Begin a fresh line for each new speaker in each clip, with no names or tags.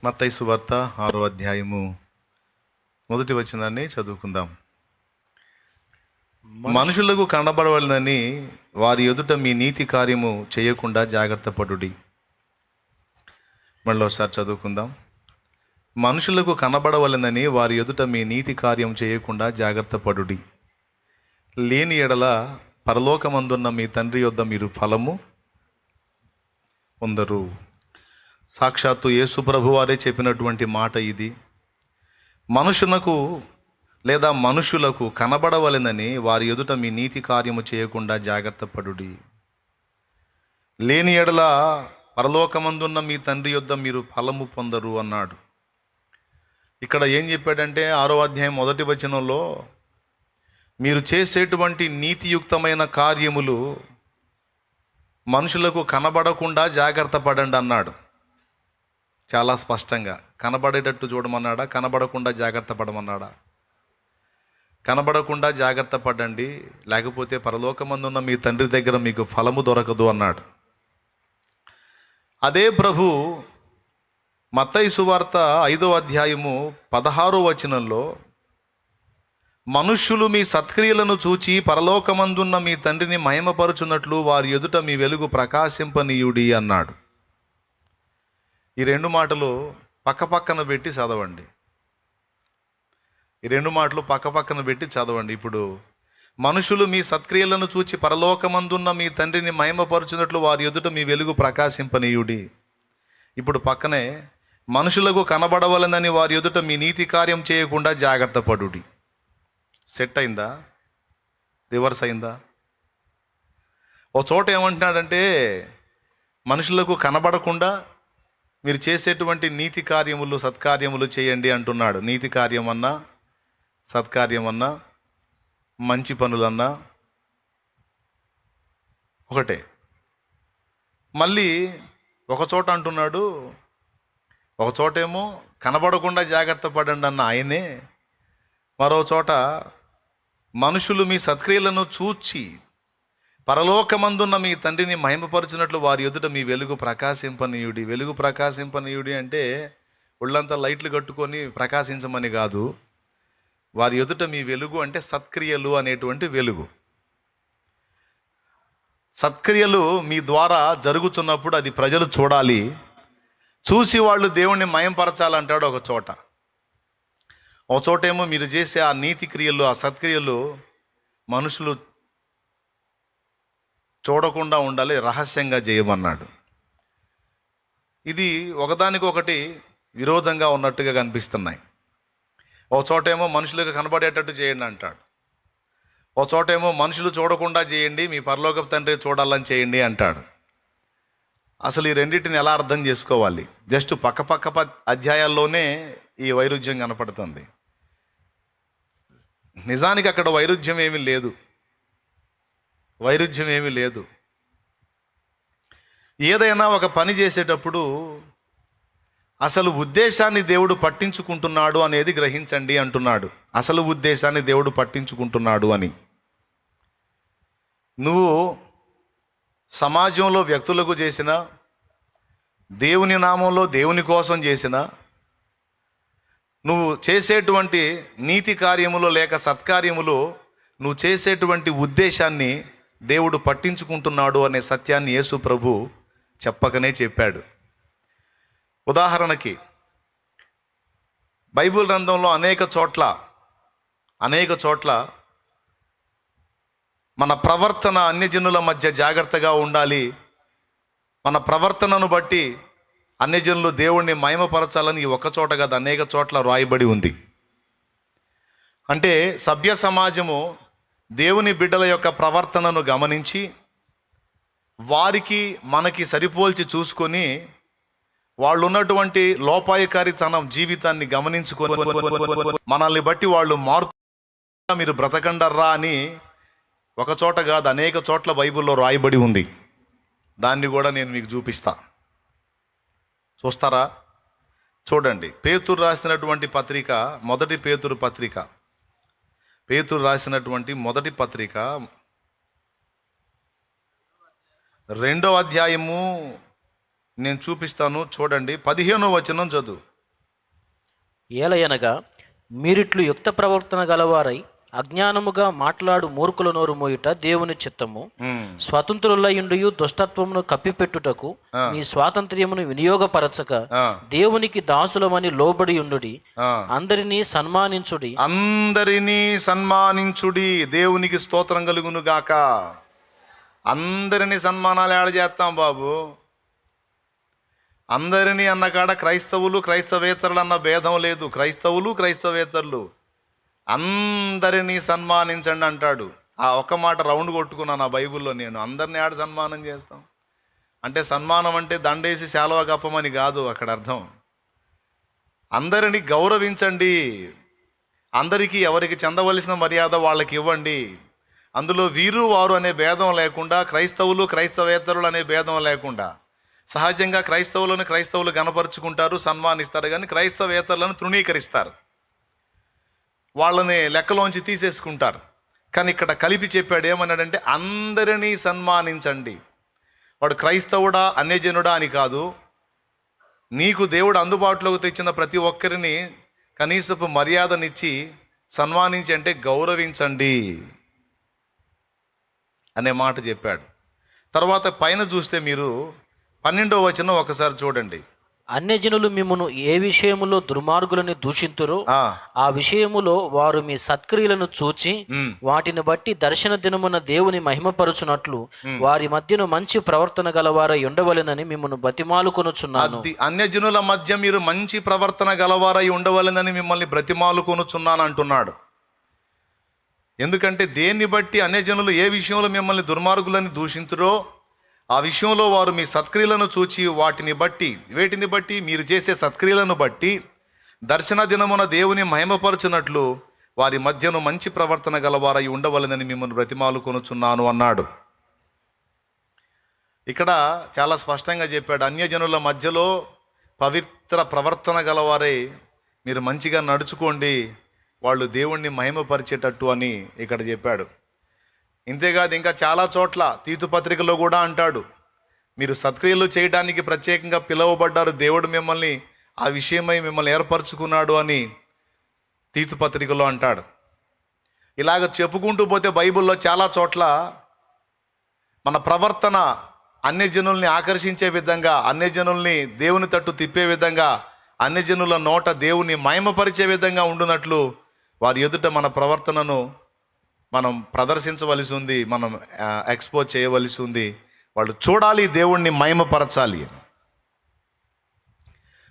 మత్తయి సువార్త 6వ అధ్యాయము మొదటి వచనాన్ని చదువుకుందాం. మనుషులకు కనబడవలనని వారి ఎదుట మీ నీతి కార్యము చేయకుండా జాగ్రత్త పడుడి. మళ్ళీ ఒకసారి చదువుకుందాం. మనుషులకు కనబడవలనని వారి ఎదుట మీ నీతి కార్యం చేయకుండా జాగ్రత్త పడుడి. లేని ఎడల పరలోకమందున్న మీ తండ్రి యొద్ద మీరు ఫలము పొందరు. సాక్షాత్తు యేసు ప్రభువారే చెప్పినటువంటి మాట ఇది. మనుషులకు కనబడవలెనని వారి ఎదుట మీ నీతి కార్యము చేయకుండా జాగ్రత్త పడుడి. లేని ఎడల పరలోకమందున్న మీ తండ్రి యొద్ద మీరు ఫలము పొందరు అన్నాడు. ఇక్కడ ఏం చెప్పాడంటే 6వ అధ్యాయం మొదటి వచనంలో మీరు చేసేటువంటి నీతియుక్తమైన కార్యములు మనుషులకు కనబడకుండా జాగ్రత్త పడండి అన్నాడు. చాలా స్పష్టంగా కనబడేటట్టు చూడమన్నాడా, కనబడకుండా జాగ్రత్త పడమన్నాడా? కనబడకుండా జాగ్రత్త పడండి, లేకపోతే పరలోకమందున్న మీ తండ్రి దగ్గర మీకు ఫలము దొరకదు అన్నాడు. అదే ప్రభు మత్తయి సువార్త 5వ అధ్యాయము 16వ వచనంలో మనుష్యులు మీ సత్క్రియలను చూచి పరలోకమందున్న మీ తండ్రిని మహిమపరుచున్నట్లు వారి ఎదుట మీ వెలుగు ప్రకాశింపనీయుడి అన్నాడు. ఈ రెండు మాటలు పక్కపక్కన పెట్టి చదవండి. ఇప్పుడు మనుషులు మీ సత్క్రియలను చూచి పరలోకమందున్న మీ తండ్రిని మహిమపరుచున్నట్లు వారి ఎదుట మీ వెలుగు ప్రకాశింపనీయుడి. ఇప్పుడు పక్కనే మనుషులకు కనబడవలనని వారి ఎదుట మీ నీతి కార్యం చేయకుండా జాగ్రత్త పడుడి. సెట్ అయిందా? రివర్స్ అయిందా? ఓ చోట ఏమంటున్నాడంటే మనుషులకు కనబడకుండా మీరు చేసేటువంటి నీతి కార్యములు సత్కార్యములు చేయండి అంటున్నాడు. నీతి కార్యమన్నా సత్కార్యమన్నా మంచి పనులన్నా ఒకటే. మళ్ళీ ఒక చోట అంటున్నాడు, ఒక చోటేమో కనబడకుండా జాగ్రత్త పడండి అన్న ఆయనే, మరో చోట మనుషులు మీ సత్క్రియలను చూచి పరలోకమందున్న మీ తండ్రిని మహిమపరచినట్లు వారి ఎదుట మీ వెలుగు ప్రకాశింపనీయుడి. వెలుగు ప్రకాశింపనీయుడి అంటే ఒళ్ళంతా లైట్లు కట్టుకొని ప్రకాశించమని కాదు. వారి ఎదుట మీ వెలుగు అంటే సత్క్రియలు అనేటువంటి వెలుగు. సత్క్రియలు మీ ద్వారా జరుగుతున్నప్పుడు అది ప్రజలు చూడాలి, చూసి వాళ్ళు దేవుణ్ణి మహిమపరచాలంటాడు ఒక చోట. ఒక చోటేమో మీరు చేసే ఆ నీతి క్రియలు ఆ సత్క్రియలు మనుషులు చూడకుండా ఉండాలి, రహస్యంగా చేయమన్నాడు. ఇది ఒకదానికొకటి విరోధంగా ఉన్నట్టుగా కనిపిస్తున్నాయి. ఒక చోటేమో మనుషులకు కనబడేటట్టు చేయండి అంటాడు, ఒక చోటేమో మనుషులు చూడకుండా చేయండి, మీ పరలోకపు తండ్రి చూడాలని చేయండి అంటాడు. అసలు ఈ రెండింటిని ఎలా అర్థం చేసుకోవాలి? జస్ట్ పక్క అధ్యాయాల్లోనే ఈ వైరుధ్యం కనపడుతుంది. నిజానికి అక్కడ వైరుధ్యం ఏమీ లేదు. ఏదైనా ఒక పని చేసేటప్పుడు అసలు ఉద్దేశాన్ని దేవుడు పట్టించుకుంటున్నాడు అనేది గ్రహించండి అంటున్నాడు. అసలు ఉద్దేశాన్ని దేవుడు పట్టించుకుంటున్నాడు అని. నువ్వు సమాజంలో వ్యక్తులకు చేసిన, దేవుని నామంలో దేవుని కోసం చేసిన, నువ్వు చేసేటువంటి నీతి కార్యములు లేక సత్కార్యములు నువ్వు చేసేటువంటి ఉద్దేశాన్ని దేవుడు పట్టించుకుంటున్నాడు అనే సత్యాన్ని యేసు ప్రభు చెప్పకనే చెప్పాడు. ఉదాహరణకి బైబిల్ గ్రంథంలో అనేక చోట్ల మన ప్రవర్తన అన్యజనుల మధ్య జాగ్రత్తగా ఉండాలి, మన ప్రవర్తనను బట్టి అన్యజనులు దేవుణ్ణి మహిమపరచాలని ఒక చోట కాదు అనేక చోట్ల రాయబడి ఉంది. అంటే సభ్య సమాజము దేవుని బిడ్డల యొక్క ప్రవర్తనను గమనించి వారికి మనకి సరిపోల్చి చూసుకొని వాళ్ళు ఉన్నటువంటి లోపాయకారితనం జీవితాన్ని గమనించుకొని మనల్ని బట్టి వాళ్ళు మార్పు మీరు బ్రతకండర్రా అని ఒక చోట కాదు అనేక చోట్ల బైబిల్లో రాయబడి ఉంది. దాన్ని కూడా నేను మీకు చూపిస్తా, చూస్తారా? చూడండి. పేతురు రాసినటువంటి పత్రిక మొదటి పేతురు పత్రిక, పేతురు రాసినటువంటి మొదటి పత్రిక 2వ అధ్యాయము నేను చూపిస్తాను. చూడండి, 15వ వచనం చదువు.
ఏలయనగా మీరిట్లు యుక్త ప్రవర్తన గలవారై అజ్ఞానముగా మాట్లాడు మూర్ఖుల నోరు మోయుట దేవుని చిత్తము. స్వతంత్రులయుండియు దుష్టత్వమును కప్పిపెట్టుటకు మీ స్వాతంత్ర్యమును వినియోగపరచక దేవునికి దాసులమని లోబడి ఉండుడి. అందరినీ సన్మానించుడి.
అందరినీ సన్మానించుడి. దేవునికి స్తోత్రం కలుగును గాక. అందరినీ సన్మానాలు యాడ చేస్తాం బాబు? అందరినీ అన్న కాడ క్రైస్తవులు క్రైస్తవేతరులు అన్న భేదం లేదు. క్రైస్తవులు క్రైస్తవేతరులు అందరినీ సన్మానించండి అంటాడు. ఆ ఒక్క మాట రౌండ్ కొట్టుకున్నా నా బైబిల్లో. నేను అందరినీ ఆడ సన్మానం చేస్తాం అంటే, సన్మానం అంటే దండేసి శాలువ కప్పమని కాదు అక్కడ అర్థం. అందరినీ గౌరవించండి. అందరికీ ఎవరికి చెందవలసిన మర్యాద వాళ్ళకి ఇవ్వండి. అందులో వీరు వారు అనే భేదం లేకుండా, క్రైస్తవులు క్రైస్తవేతరులు అనే భేదం లేకుండా, సహజంగా క్రైస్తవులు గనపరుచుకుంటారు, సన్మానిస్తారు. కానీ క్రైస్తవేతరులను తృణీకరిస్తారు, వాళ్ళని లెక్కలోంచి తీసేసుకుంటారు. కానీ ఇక్కడ కలిపి చెప్పాడు. ఏమన్నాడంటే, అందరినీ సన్మానించండి. వాడు క్రైస్తవుడా అన్యజనుడా అని కాదు, నీకు దేవుడు అందుబాటులోకి తెచ్చిన ప్రతి ఒక్కరిని కనీసపు మర్యాదనిచ్చి సన్మానించి, అంటే గౌరవించండి అనే మాట చెప్పాడు. తర్వాత పైన చూస్తే మీరు 12వ వచనం ఒకసారి చూడండి.
అన్యజనులు మిమ్మును ఏ విషయములో దుర్మార్గులని దూషింతురో ఆ విషయములో వారు మీ సత్క్రియలను చూచి వాటిని బట్టి దర్శన దినమున దేవుని మహిమపరుచునట్లు వారి మధ్యను మంచి ప్రవర్తన గలవారై ఉండవలెనని మిమ్మల్ని బ్రతిమాలుకొనుచున్నాను.
అన్యజనుల మధ్య మీరు మంచి ప్రవర్తన గలవారై ఉండవలెనని మిమ్మల్ని బ్రతిమాలుకొనుచున్నాను అంటున్నాడు. ఎందుకంటే దేన్ని బట్టి అన్యజనులు ఏ విషయంలో మిమ్మల్ని దుర్మార్గులని దూషింతురో ఆ విషయంలో వారు మీ సత్క్రియలను చూచి వాటిని బట్టి, వేటిని బట్టి? మీరు చేసే సత్క్రియలను బట్టి దర్శన దినమున దేవుని మహిమపరచునట్లు వారి మధ్యను మంచి ప్రవర్తన గలవారై ఉండవలెనని మిమ్మల్ని బ్రతిమాలుకొనుచున్నాను అన్నాడు. ఇక్కడ చాలా స్పష్టంగా చెప్పాడు. అన్యజనుల మధ్యలో పవిత్ర ప్రవర్తన గలవారై మీరు మంచిగా నడుచుకోండి, వాళ్ళు దేవుణ్ణి మహిమపరిచేటట్టు అని ఇక్కడ చెప్పాడు. ఇంతేకాదు, ఇంకా చాలా చోట్ల తీతు పత్రికలో కూడా అంటాడు, మీరు సత్క్రియలు చేయడానికి ప్రత్యేకంగా పిలువబడ్డారు, దేవుడు మిమ్మల్ని ఆ విషయమై మిమ్మల్ని ఏర్పరచుకున్నాడు అని తీతు పత్రికలో అంటాడు. ఇలాగ చెప్పుకుంటూ పోతే బైబిల్లో చాలా చోట్ల మన ప్రవర్తన అన్యజనుల్ని ఆకర్షించే విధంగా, అన్యజనుల్ని దేవుని తట్టు తిప్పే విధంగా, అన్యజనుల నోట దేవుని మహిమపరిచే విధంగా ఉండునట్లు వారి ఎదుట మన ప్రవర్తనను మనం ప్రదర్శించవలసి ఉంది, మనం ఎక్స్పోజ్ చేయవలసి ఉంది. వాళ్ళు చూడాలి, దేవుణ్ణి మహిమపరచాలి.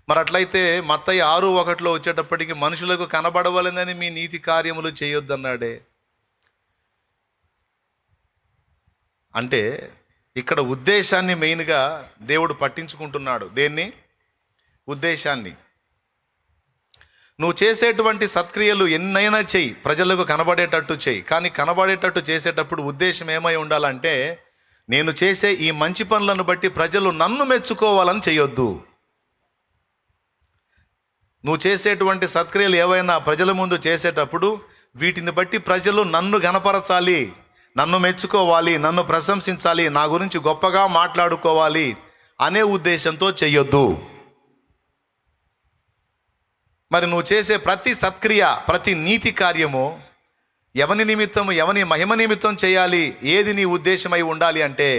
మరి అట్లయితే మత్తయి 6:1 వచ్చేటప్పటికి మనుషులకు కనబడవలెనని మీ నీతి కార్యములు చేయొద్దన్నాడే. అంటే ఇక్కడ ఉద్దేశాన్ని మెయిన్గా దేవుడు పట్టించుకుంటున్నాడు. దేన్ని? ఉద్దేశాన్ని. నువ్వు చేసేటువంటి సత్క్రియలు ఎన్నైనా చెయ్యి, ప్రజలకు కనబడేటట్టు చెయ్యి. కానీ కనబడేటట్టు చేసేటప్పుడు ఉద్దేశం ఏమై ఉండాలంటే, నేను చేసే ఈ మంచి పనులను బట్టి ప్రజలు నన్ను మెచ్చుకోవాలని చేయొద్దు. నువ్వు చేసేటువంటి సత్క్రియలు ఏవైనా ప్రజల ముందు చేసేటప్పుడు వీటిని బట్టి ప్రజలు నన్ను గణపరచాలి, నన్ను మెచ్చుకోవాలి, నన్ను ప్రశంసించాలి, నా గురించి గొప్పగా మాట్లాడుకోవాలి అనే ఉద్దేశంతో చెయ్యొద్దు. మరి నువ్వు చేసే ప్రతి సత్క్రియ, ప్రతి నీతి కార్యము ఎవని నిమిత్తము, ఎవని మహిమ నిమిత్తం చేయాలి? ఏది నీ ఉద్దేశమై ఉండాలి అంటే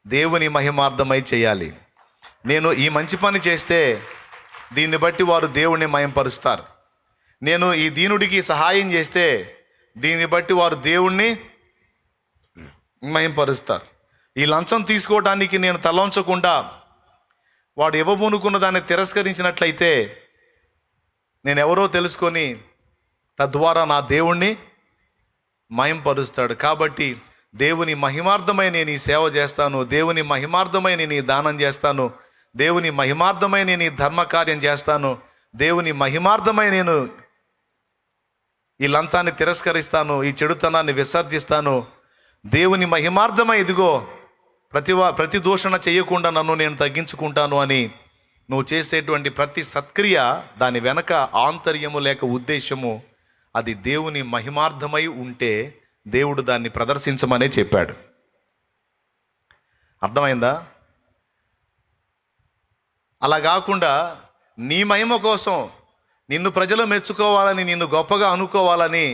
దేవుని మహిమార్థమై చేయాలి. నేను ఈ మంచి పని చేస్తే దీన్ని బట్టి వారు దేవుణ్ణి మహిమపరుస్తారు. నేను ఈ దీనుడికి సహాయం చేస్తే దీన్ని బట్టి వారు దేవుణ్ణి మహిమపరుస్తారు. ఈ లంచం తీసుకోవడానికి నేను తలంచకుండా వాడు ఇవ్వబూనుకున్న దాన్ని తిరస్కరించినట్లయితే నేను ఎవరో తెలుసుకొని తద్వారా నా దేవుణ్ణి మహిమపరుస్తాడు. కాబట్టి దేవుని మహిమార్థమై నేను ఈ సేవ చేస్తాను, దేవుని మహిమార్థమై నేను ఈ దానం చేస్తాను, దేవుని మహిమార్థమై నేను ఈ ధర్మకార్యం చేస్తాను, దేవుని మహిమార్థమై నేను ఈ లంచాన్ని తిరస్కరిస్తాను, ఈ చెడుతనాన్ని విసర్జిస్తాను, దేవుని మహిమార్థమై ఇదిగో ప్రతి దూషణ చేయకుండా నన్ను నేను తగ్గించుకుంటాను అని నువ్వు చేసేటువంటి ప్రతి సత్క్రియ, దాని వెనక ఆంతర్యము లేక ఉద్దేశము, అది దేవుని మహిమార్థమై ఉంటే దేవుడు దాన్ని ప్రదర్శించమనే చెప్పాడు. అర్థమైందా? అలా కాకుండా నీ మహిమ కోసం నిన్ను ప్రజలు మెచ్చుకోవాలని, నిన్ను గొప్పగా అనుకోవాలని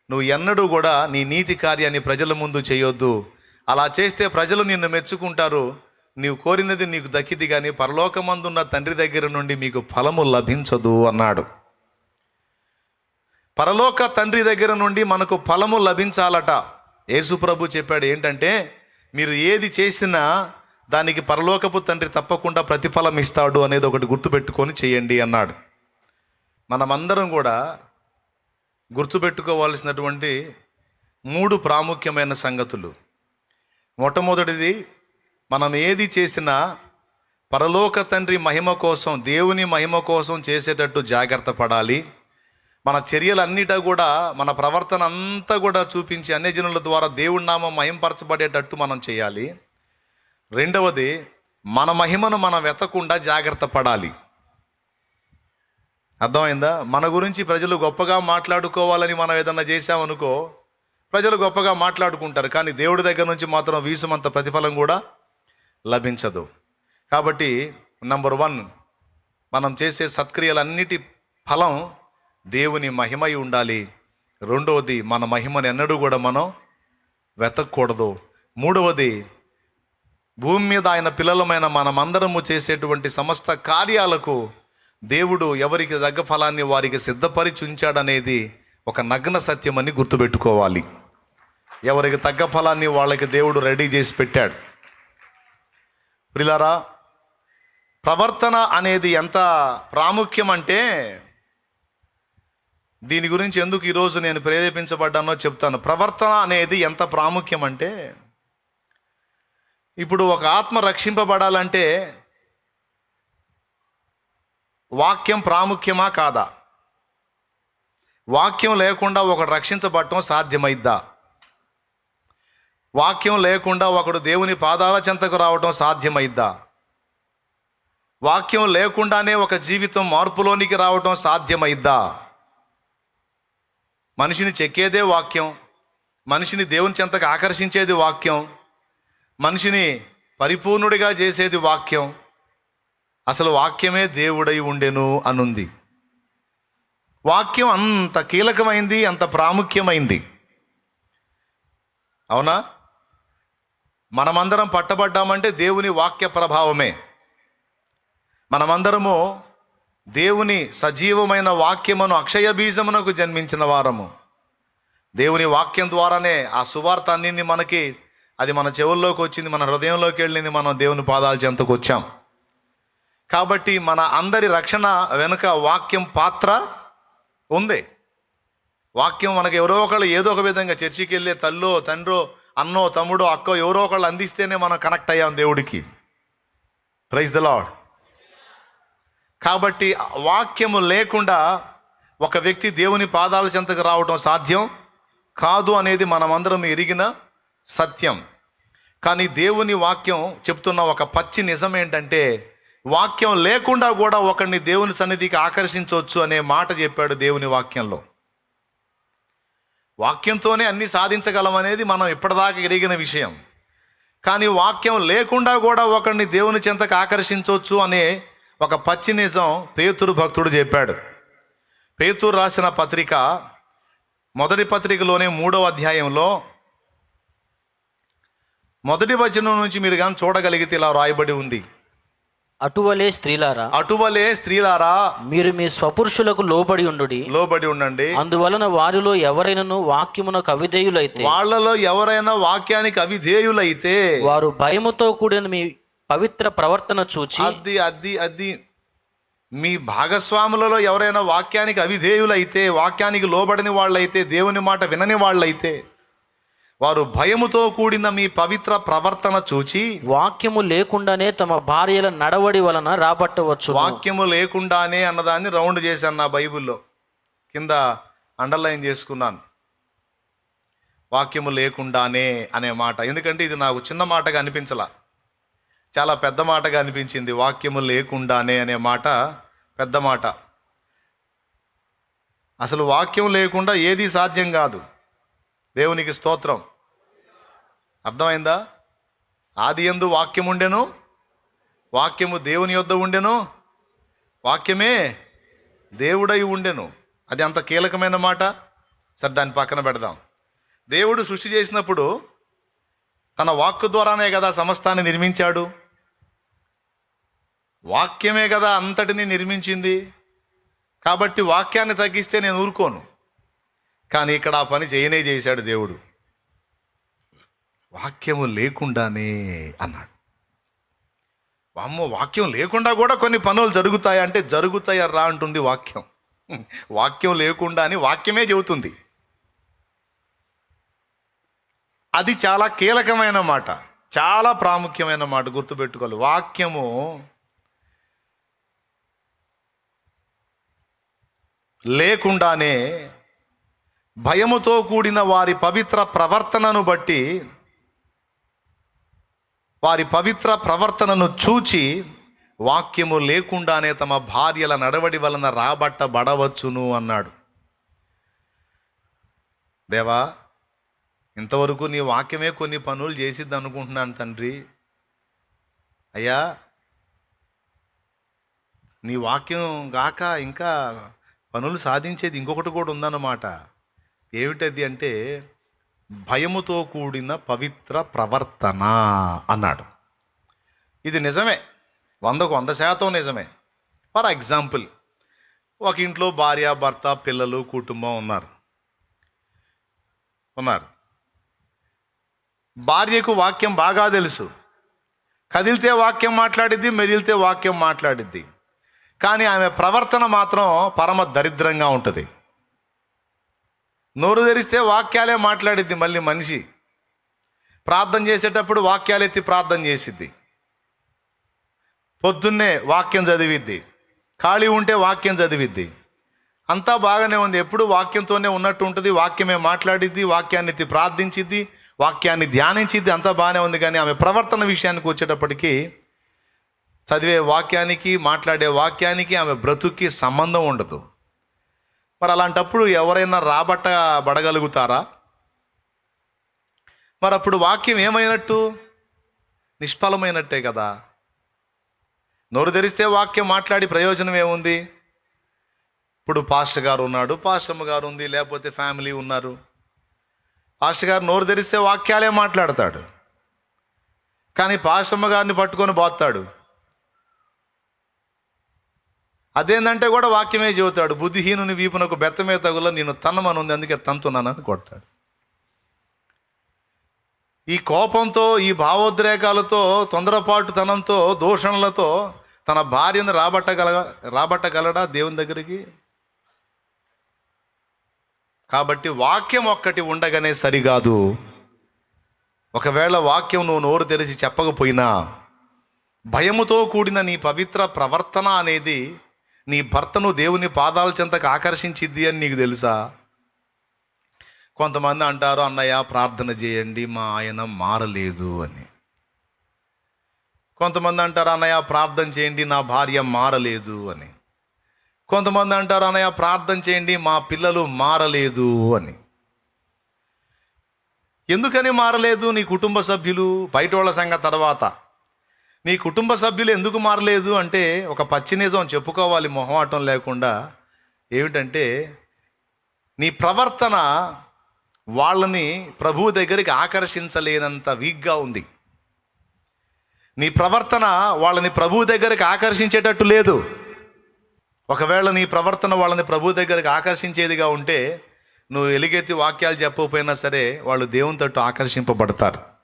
నువ్వు ఎన్నడూ కూడా నీ నీతి కార్యాన్ని ప్రజల ముందు చేయొద్దు. అలా చేస్తే ప్రజలు నిన్ను మెచ్చుకుంటారు, నీవు కోరినది నీకు దక్కిది, కానీ పరలోకమందున్న తండ్రి దగ్గర నుండి మీకు ఫలము లభించదు అన్నాడు. పరలోక తండ్రి దగ్గర నుండి మనకు ఫలము లభించాలట. యేసు ప్రభు చెప్పాడు ఏంటంటే, మీరు ఏది చేసినా దానికి పరలోకపు తండ్రి తప్పకుండా ప్రతిఫలం ఇస్తాడు అనేది ఒకటి గుర్తుపెట్టుకొని చేయండి అన్నాడు. మనమందరం కూడా గుర్తుపెట్టుకోవాల్సినటువంటి 3 ప్రాముఖ్యమైన సంగతులు. మొట్టమొదటిది, మనం ఏది చేసినా పరలోక తండ్రి మహిమ కోసం, దేవుని మహిమ కోసం చేసేటట్టు జాగ్రత్త పడాలి. మన చర్యలన్నిటా కూడా, మన ప్రవర్తన అంతా కూడా చూపించి అన్యజనుల ద్వారా దేవుడి నామం మహింపరచబడేటట్టు మనం చేయాలి. రెండవది, మన మహిమను మనం వెతకుండా జాగ్రత్త పడాలి. అర్థమైందా? మన గురించి ప్రజలు గొప్పగా మాట్లాడుకోవాలని మనం ఏదన్నా చేసామనుకో, ప్రజలు గొప్పగా మాట్లాడుకుంటారు, కానీ దేవుడి దగ్గర నుంచి మాత్రం వీసుమంత ప్రతిఫలం కూడా లభించదు. కాబట్టి నంబర్ 1, మనం చేసే సత్క్రియలన్నిటి ఫలం దేవుని మహిమై ఉండాలి. రెండవది, మన మహిమను ఎన్నడూ కూడా మనం వెతకూడదు. మూడవది, భూమి మీద ఆయన పిల్లలమైన మనమందరము చేసేటువంటి సమస్త కార్యాలకు దేవుడు ఎవరికి తగ్గ ఫలాన్ని వారికి సిద్ధపరిచి ఉంచాడనేది ఒక నగ్న సత్యమని గుర్తుపెట్టుకోవాలి. ఎవరికి తగ్గ ఫలాన్ని వాళ్ళకి దేవుడు రెడీ చేసి పెట్టాడు. ప్రియులారా, ప్రవర్తన అనేది ఎంత ప్రాముఖ్యం అంటే, దీని గురించి ఎందుకు ఈరోజు నేను ప్రేరేపించబడ్డానో చెప్తాను. ప్రవర్తన అనేది ఎంత ప్రాముఖ్యం అంటే, ఇప్పుడు ఒక ఆత్మ రక్షింపబడాలంటే వాక్యం ప్రాముఖ్యమా కాదా? వాక్యం లేకుండా ఒకడు రక్షించబడటం సాధ్యమైద్దా? వాక్యం లేకుండా ఒకడు దేవుని పాదాల చెంతకు రావటం సాధ్యమైద్దా? వాక్యం లేకుండానే ఒక జీవితం మార్పులోనికి రావటం సాధ్యమైద్దా? మనిషిని చెక్కేదే వాక్యం, మనిషిని దేవుని చెంతకు ఆకర్షించేది వాక్యం, మనిషిని పరిపూర్ణుడిగా చేసేది వాక్యం. అసలు వాక్యమే దేవుడై ఉండెను అనుంది. వాక్యం అంత కీలకమైంది, అంత ప్రాముఖ్యమైంది. అవునా? మనమందరం పట్టబడ్డామంటే దేవుని వాక్య ప్రభావమే. మనమందరము దేవుని సజీవమైన వాక్యమును, అక్షయ బీజమునకు జన్మించిన వారము. దేవుని వాక్యం ద్వారానే ఆ సువార్త అందింది మనకి. అది మన చెవుల్లోకి వచ్చింది, మన హృదయంలోకి వెళ్ళింది, మనం దేవుని పాదాల చెంతకు వచ్చాం. కాబట్టి మన అందరి రక్షణ వెనుక వాక్యం పాత్ర ఉంది. వాక్యం మనకు ఎవరో ఒకళ్ళు ఏదో ఒక విధంగా చర్చికి వెళ్ళే తల్లో, తండ్రో, అన్నో, తమ్ముడో, అక్కో ఎవరో ఒకళ్ళు అందిస్తేనే మనం కనెక్ట్ అయ్యాం దేవుడికి. Praise the Lord. కాబట్టి వాక్యము లేకుండా ఒక వ్యక్తి దేవుని పాదాల చెంతకు రావడం సాధ్యం కాదు అనేది మనమందరం ఎరిగిన సత్యం. కానీ దేవుని వాక్యం చెప్తున్న ఒక పచ్చి నిజం ఏంటంటే, వాక్యం లేకుండా కూడా ఒకరిని దేవుని సన్నిధికి ఆకర్షించవచ్చు అనే మాట చెప్పాడు దేవుని వాక్యంలో. వాక్యంతోనే అన్ని సాధించగలం అనేది మనం ఇప్పటిదాకా ఎరిగిన విషయం. కానీ వాక్యం లేకుండా కూడా ఒకరిని దేవుని చెంతకు ఆకర్షించవచ్చు అనే ఒక పచ్చి నిజం పేతురు భక్తుడు చెప్పాడు. పేతురు రాసిన పత్రిక మొదటి పత్రికలోనే 3వ అధ్యాయంలో మొదటి వచనం నుంచి మీరు కానీ చూడగలిగితే ఇలా రాయబడి ఉంది.
అటువలే స్త్రీలారా మీరు మీ స్వపురుషులకు లోబడి ఉండండి. అందువలన వారిలో ఎవరైనా వాక్యమునకు అవిధేయులైతే, వాళ్ళలో ఎవరైనా వాక్యానికి అవిధేయులైతే, వారు భయముతో కూడిన మీ పవిత్ర ప్రవర్తన చూచి, అది మీ భాగస్వాములలో ఎవరైనా వాక్యానికి అవిధేయులైతే, వాక్యానికి లోబడని వాళ్ళైతే, దేవుని మాట వినని వాళ్ళైతే, వారు భయముతో కూడిన మీ పవిత్ర ప్రవర్తన చూచి, వాక్యము లేకుండానే తమ భార్యల నడవడి వలన రాబట్టవచ్చు. వాక్యము లేకుండానే అన్నదాన్ని రౌండ్ చేశాను నా బైబిల్లో, కింద అండర్లైన్ చేసుకున్నాను. వాక్యము లేకుండానే అనే మాట, ఎందుకంటే ఇది నాకు చిన్న మాటగా అనిపించలా, చాలా పెద్ద మాటగా అనిపించింది. వాక్యము లేకుండానే అనే మాట పెద్ద మాట. అసలు వాక్యం లేకుండా ఏది సాధ్యం కాదు. దేవునికి స్తోత్రం. అర్థమైందా? ఆది యందు వాక్యం ఉండెను, వాక్యము దేవుని యొద్ద ఉండెను, వాక్యమే
దేవుడై ఉండెను. అది అంత కీలకమైన మాట. సరే, దాన్ని పక్కన పెడదాం. దేవుడు సృష్టి చేసినప్పుడు తన వాక్కు ద్వారానే కదా సమస్తాన్ని నిర్మించాడు. వాక్యమే కదా అంతటిని నిర్మించింది. కాబట్టి వాక్యాన్ని తగ్గిస్తే నేను ఊరుకోను. కానీ ఇక్కడ ఆ పని చేశాడు దేవుడు. వాక్యము లేకుండానే అన్నాడు. వామ్మో, వాక్యం లేకుండా కూడా కొన్ని పనులు జరుగుతాయి అంటే జరుగుతాయర్రా అంటుంది వాక్యం. వాక్యం లేకుండా అని వాక్యమే చెబుతుంది. అది చాలా కీలకమైన మాట, చాలా ప్రాముఖ్యమైన మాట, గుర్తుపెట్టుకోవాలి. వాక్యము లేకుండానే భయముతో కూడిన వారి పవిత్ర ప్రవర్తనను చూచి వాక్యము లేకుండానే తమ భార్యల నడవడి వలన రాబట్టబడవచ్చును అన్నాడు. దేవా, ఇంతవరకు నీ వాక్యమే కొన్ని పనులు చేసిద్ది అనుకుంటున్నాను తండ్రి. అయ్యా, నీ వాక్యం గాక ఇంకా పనులు సాధించేది ఇంకొకటి కూడా ఉందన్నమాట. ఏమిటది అంటే భయముతో కూడిన పవిత్ర ప్రవర్తన అన్నాడు. ఇది నిజమే, 100% నిజమే. ఫర్ ఎగ్జాంపుల్, ఒక ఇంట్లో భార్య, భర్త, పిల్లలు, కుటుంబం ఉన్నారు. భార్యకు వాక్యం బాగా తెలుసు. కదిలితే వాక్యం మాట్లాడిద్ది, మెదిలితే వాక్యం మాట్లాడిద్ది. కానీ ఆమె ప్రవర్తన మాత్రం పరమ దరిద్రంగా ఉంటుంది. నోరు తెరిస్తే వాక్యాలే మాట్లాడిద్ది. మళ్ళీ మనిషి ప్రార్థన చేసేటప్పుడు వాక్యాలు ఎత్తి ప్రార్థన చేసిద్ది. పొద్దున్నే వాక్యం చదివిద్ది, ఖాళీ ఉంటే వాక్యం చదివిద్ది. అంతా బాగానే ఉంది, ఎప్పుడు వాక్యంతోనే ఉన్నట్టు ఉంటుంది. వాక్యమే మాట్లాడిద్ది, వాక్యాన్ని ఎత్తి ప్రార్థించిద్ది, వాక్యాన్ని ధ్యానించిద్ది, అంతా బాగానే ఉంది. కానీ ఆమె ప్రవర్తన విషయానికి వచ్చేటప్పటికీ చదివే వాక్యానికి, మాట్లాడే వాక్యానికి, ఆమె బ్రతుక్కి సంబంధం ఉండదు. మరి అలాంటప్పుడు ఎవరైనా రాబట్టబడగలుగుతారా? మరి అప్పుడు వాక్యం ఏమైనట్టు? నిష్ఫలమైనట్టే కదా. నోరు తెరిస్తే వాక్యం మాట్లాడి ప్రయోజనం ఏముంది? ఇప్పుడు పాస్టర్ గారు ఉన్నాడు, పాస్టమ్మ గారు ఉంది, లేకపోతే ఫ్యామిలీ ఉన్నారు. పాస్టర్ గారు నోరు తెరిస్తే వాక్యాలే మాట్లాడతాడు. కానీ పాస్టమ్మ గారిని పట్టుకొని పోతాడు. అదేంటంటే కూడా వాక్యమే చెబుతాడు. బుద్ధిహీనుని వీపునకు బెత్తమే తగుల నేను తన్నమనుంది, అందుకే తంతున్నానని కొడతాడు. ఈ కోపంతో, ఈ భావోద్రేకాలతో, తొందరపాటుతనంతో, దూషణలతో తన భార్యను రాబట్టగలడా దేవుని దగ్గరికి? కాబట్టి వాక్యం ఒక్కటి ఉండగానే సరికాదు. ఒకవేళ వాక్యం నువ్వు నోరు తెరిచి చెప్పకపోయినా భయముతో కూడిన నీ పవిత్ర ప్రవర్తన అనేది నీ భర్తను దేవుని పాదాల చెంతకు ఆకర్షించిద్ది అని నీకు తెలుసా? కొంతమంది అంటారు, అన్నయ్య ప్రార్థన చేయండి, మా ఆయన మారలేదు అని. కొంతమంది అంటారు, అన్నయ్య ప్రార్థన చేయండి, నా భార్య మారలేదు అని. కొంతమంది అంటారు, అన్నయ్య ప్రార్థన చేయండి, మా పిల్లలు మారలేదు అని. ఎందుకని మారలేదు? నీ కుటుంబ సభ్యులు, బయట వాళ్ళ సంగతి తర్వాత, నీ కుటుంబ సభ్యులు ఎందుకు మారలేదు అంటే ఒక పచ్చి నిజం చెప్పుకోవాలి మొహమాటం లేకుండా. ఏమిటంటే నీ ప్రవర్తన వాళ్ళని ప్రభువు దగ్గరికి ఆకర్షించలేనంత వీక్గా ఉంది. నీ ప్రవర్తన వాళ్ళని ప్రభువు దగ్గరికి ఆకర్షించేటట్టు లేదు. ఒకవేళ నీ ప్రవర్తన వాళ్ళని ప్రభువు దగ్గరికి ఆకర్షించేదిగా ఉంటే నువ్వు ఎలుగెత్తి వాక్యాలు చెప్పకపోయినా సరే వాళ్ళు దేవుని తట్టు ఆకర్షింపబడతారు.